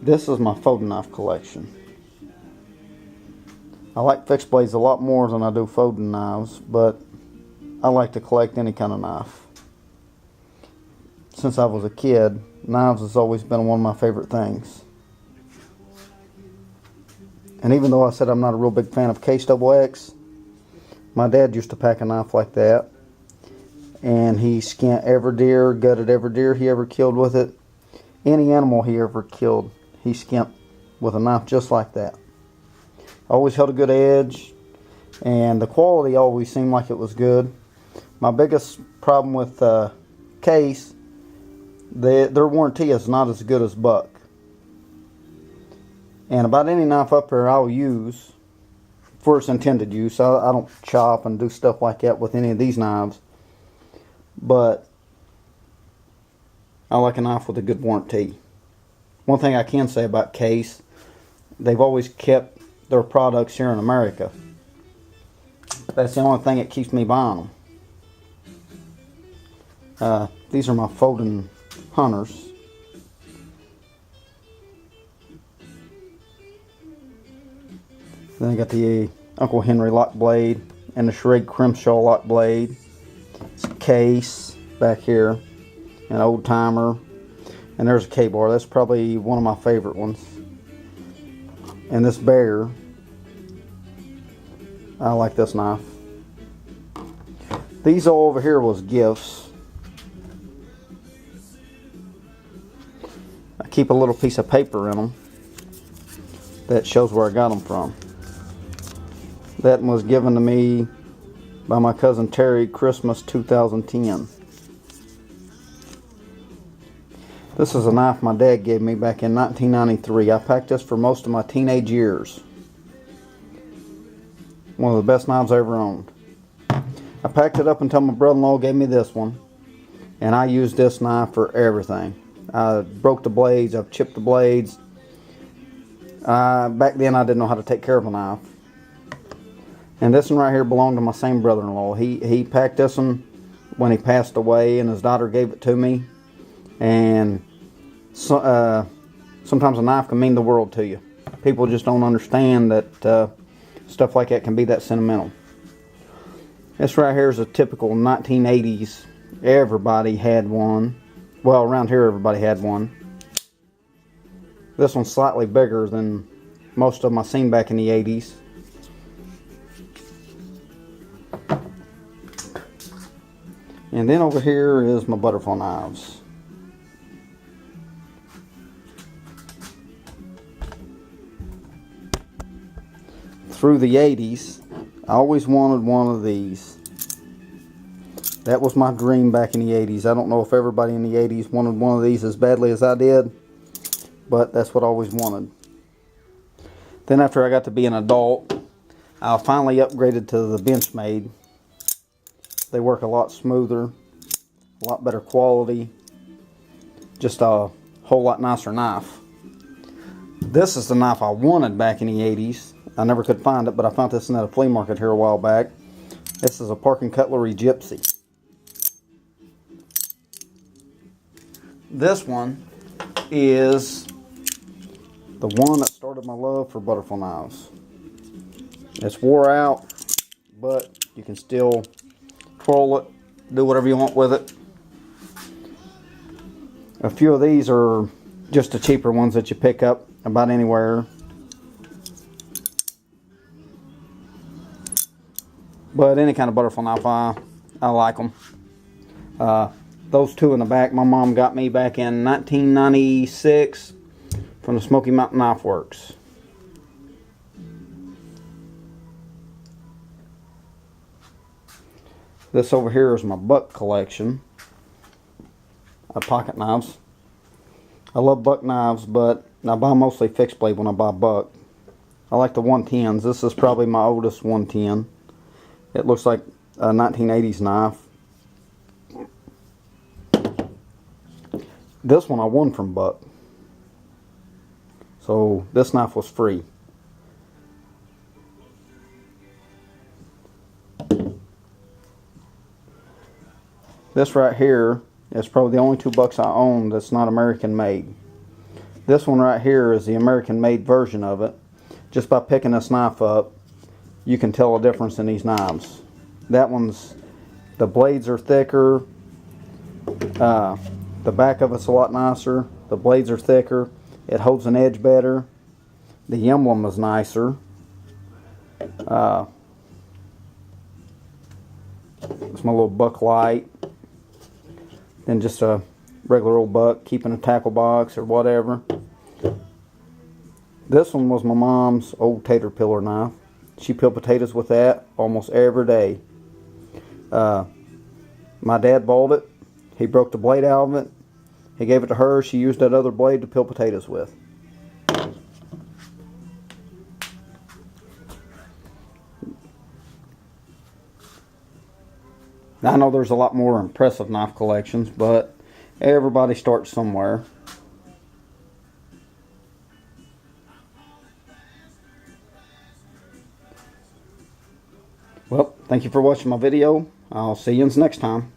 This is my folding knife collection. I like fixed blades a lot more than I do folding knives, but I like to collect any kind of knife. Since I was a kid, knives has always been one of my favorite things. And even though I said I'm not a real big fan of Case XX, my dad used to pack a knife like that. And he skinned every deer, gutted every deer he ever killed with it. Any animal he ever killed, he skinned with a knife just like that. Always held a good edge, and the quality always seemed like it was good. My biggest problem with Case, their warranty is not as good as Buck. And about any knife up here I'll use for its intended use. I don't chop and do stuff like that with any of these knives. But I like a knife with a good warranty. One thing I can say about Case, they've always kept their products here in America. That's the only thing that keeps me buying them. These are my folding hunters. Then I got the Uncle Henry lock blade and the Schrade Crimshaw lock blade. It's a Case back here, an old timer, and there's a K-bar. That's probably one of my favorite ones. And this Bear, I like this knife. These all over here was gifts. I keep a little piece of paper in them that shows where I got them from. That was given to me by my cousin Terry, Christmas 2010. This is a knife my dad gave me back in 1993. I packed this for most of my teenage years. One of the best knives I ever owned. I packed it up until my brother-in-law gave me this one. And I used this knife for everything. I broke the blades, I've chipped the blades. Back then I didn't know how to take care of a knife. And this one right here belonged to my same brother-in-law. He packed this one when he passed away, and his daughter gave it to me. And sometimes a knife can mean the world to you. People just don't understand that stuff like that can be that sentimental. This right here is a typical 1980s. Everybody had one. Well, around here everybody had one. This one's slightly bigger than most of them I seen back in the 80s. And then over here is my butterfly knives. Through the 80s, I always wanted one of these. That was my dream back in the 80s. I don't know if everybody in the 80s wanted one of these as badly as I did, but that's what I always wanted. Then after I got to be an adult, I finally upgraded to the Benchmade. They work a lot smoother, a lot better quality, just a whole lot nicer knife. This is the knife I wanted back in the 80s. I never could find it, but I found this at a flea market here a while back. This is a Park and Cutlery Gypsy. This one is the one that started my love for butterfly knives. It's wore out, but you can still twirl it, do whatever you want with it. A few of these are just the cheaper ones that you pick up about anywhere. But any kind of butterfly knife, I like them. Those two in the back, my mom got me back in 1996 from the Smoky Mountain Knife Works. This over here is my Buck collection of pocket knives. I love Buck knives, but I buy mostly fixed blade when I buy Buck. I like the 110s. This is probably my oldest 110. It looks like a 1980s knife. This one I won from Buck. So this knife was free. This right here is probably the only two Bucks I own that's not American made. This one right here is the American-made version of it. Just by picking this knife up, you can tell a difference in these knives. That one's, the blades are thicker. The back of it's a lot nicer. The blades are thicker. It holds an edge better. The emblem is nicer. It's my little buck light. Then just a regular old buck, keeping a tackle box or whatever. This one was my mom's old tater peeler knife. She peeled potatoes with that almost every day. My dad bought it. He broke the blade out of it. He gave it to her. She used that other blade to peel potatoes with. Now, I know there's a lot more impressive knife collections, but everybody starts somewhere. Well, thank you for watching my video. I'll see you next time.